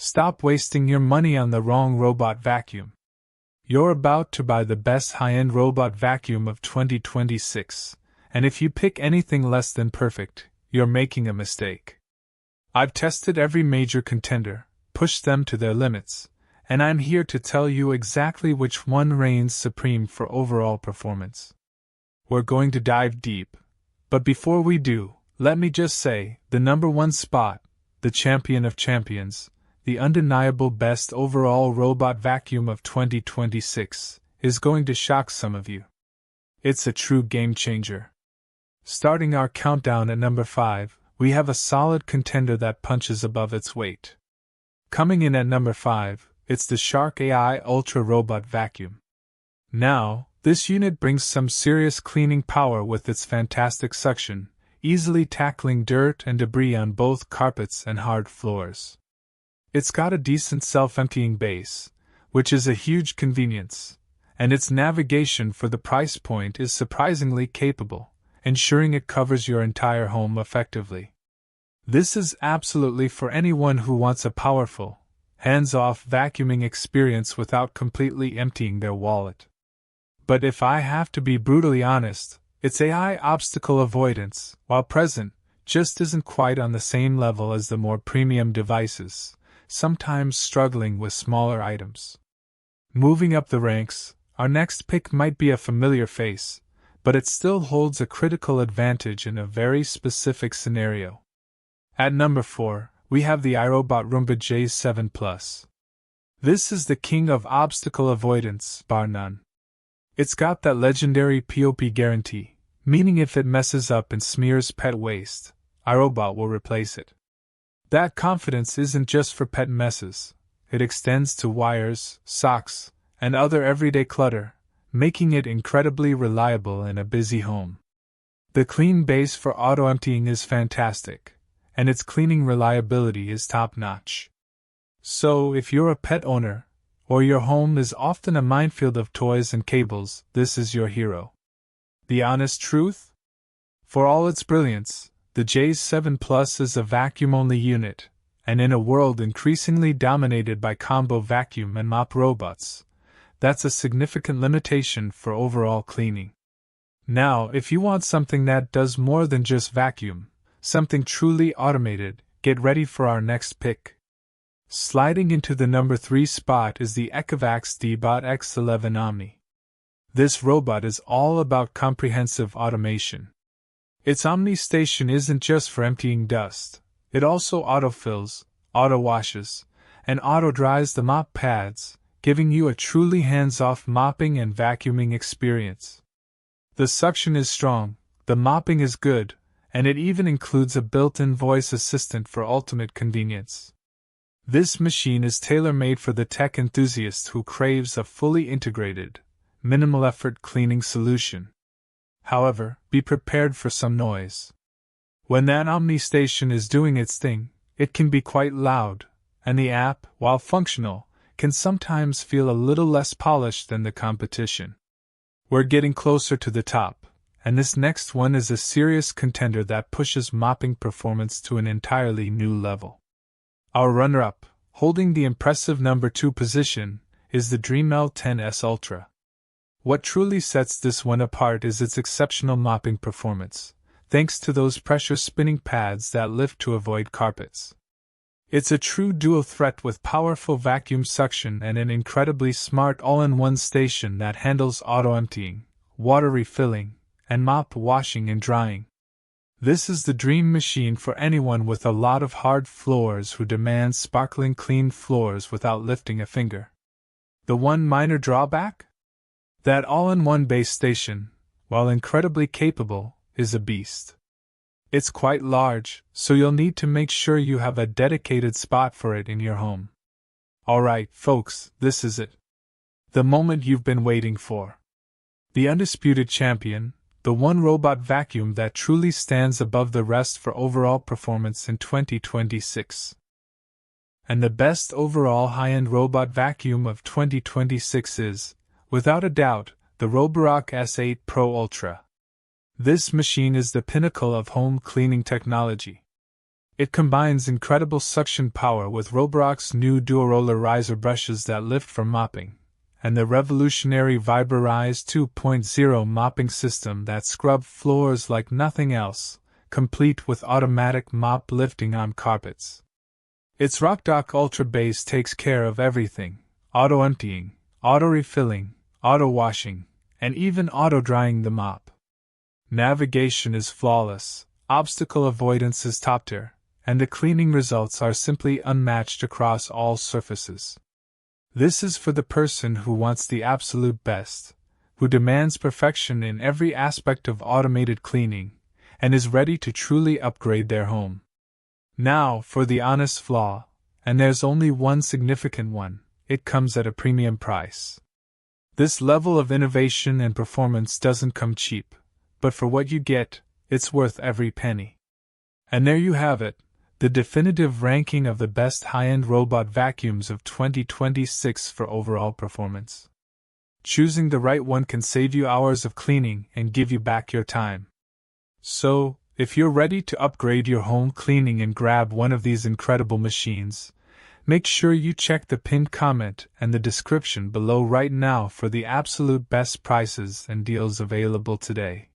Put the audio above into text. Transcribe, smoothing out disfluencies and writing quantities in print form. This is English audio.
Stop wasting your money on the wrong robot vacuum. You're about to buy the best high-end robot vacuum of 2026, and if you pick anything less than perfect, you're making a mistake. I've tested every major contender, pushed them to their limits, and I'm here to tell you exactly which one reigns supreme for overall performance. We're going to dive deep, but before we do, let me just say, the number one spot, the champion of champions, the undeniable best overall robot vacuum of 2026, is going to shock some of you. It's a true game changer. Starting our countdown at number 5, we have a solid contender that punches above its weight. Coming in at number 5, it's the Shark AI Ultra Robot Vacuum. Now, this unit brings some serious cleaning power with its fantastic suction, easily tackling dirt and debris on both carpets and hard floors. It's got a decent self-emptying base, which is a huge convenience, and its navigation for the price point is surprisingly capable, ensuring it covers your entire home effectively. This is absolutely for anyone who wants a powerful, hands-off vacuuming experience without completely emptying their wallet. But if I have to be brutally honest, its AI obstacle avoidance, while present, just isn't quite on the same level as the more premium devices, sometimes struggling with smaller items. Moving up the ranks, our next pick might be a familiar face, but it still holds a critical advantage in a very specific scenario. At number 4, we have the iRobot Roomba J7 Plus. This is the king of obstacle avoidance, bar none. It's got that legendary POP guarantee, meaning if it messes up and smears pet waste, iRobot will replace it. That confidence isn't just for pet messes, it extends to wires, socks, and other everyday clutter, making it incredibly reliable in a busy home. The clean base for auto-emptying is fantastic, and its cleaning reliability is top-notch. So, if you're a pet owner, or your home is often a minefield of toys and cables, this is your hero. The honest truth? For all its brilliance, the J7 Plus is a vacuum-only unit, and in a world increasingly dominated by combo vacuum and mop robots, that's a significant limitation for overall cleaning. Now, if you want something that does more than just vacuum, something truly automated, get ready for our next pick. Sliding into the number 3 spot is the Ecovacs Deebot X11 Omni. This robot is all about comprehensive automation. Its Omni station isn't just for emptying dust, it also autofills, auto-washes, and auto-dries the mop pads, giving you a truly hands-off mopping and vacuuming experience. The suction is strong, the mopping is good, and it even includes a built-in voice assistant for ultimate convenience. This machine is tailor-made for the tech enthusiast who craves a fully integrated, minimal-effort cleaning solution. However, be prepared for some noise. When that Omni station is doing its thing, it can be quite loud, and the app, while functional, can sometimes feel a little less polished than the competition. We're getting closer to the top, and this next one is a serious contender that pushes mopping performance to an entirely new level. Our runner-up, holding the impressive number 2 position, is the DreameL10s Ultra. What truly sets this one apart is its exceptional mopping performance, thanks to those pressure-spinning pads that lift to avoid carpets. It's a true dual threat with powerful vacuum suction and an incredibly smart all-in-one station that handles auto-emptying, water refilling, and mop washing and drying. This is the dream machine for anyone with a lot of hard floors who demand sparkling clean floors without lifting a finger. The one minor drawback? That all-in-one base station, while incredibly capable, is a beast. It's quite large, so you'll need to make sure you have a dedicated spot for it in your home. Alright, folks, this is it. The moment you've been waiting for. The undisputed champion, the one robot vacuum that truly stands above the rest for overall performance in 2026. And the best overall high-end robot vacuum of 2026 is, without a doubt, the Roborock S8 Pro Ultra. This machine is the pinnacle of home cleaning technology. It combines incredible suction power with Roborock's new dual-roller riser brushes that lift for mopping, and the revolutionary Vibra-Rise 2.0 mopping system that scrubs floors like nothing else, complete with automatic mop lifting on carpets. Its Roborock Ultra base takes care of everything: auto-emptying, auto-refilling, auto-washing, and even auto-drying the mop. Navigation is flawless, obstacle avoidance is top-tier, and the cleaning results are simply unmatched across all surfaces. This is for the person who wants the absolute best, who demands perfection in every aspect of automated cleaning, and is ready to truly upgrade their home. Now, for the honest flaw, and there's only one significant one: it comes at a premium price. This level of innovation and performance doesn't come cheap, but for what you get, it's worth every penny. And there you have it, the definitive ranking of the best high-end robot vacuums of 2026 for overall performance. Choosing the right one can save you hours of cleaning and give you back your time. So, if you're ready to upgrade your home cleaning and grab one of these incredible machines, make sure you check the pinned comment and the description below right now for the absolute best prices and deals available today.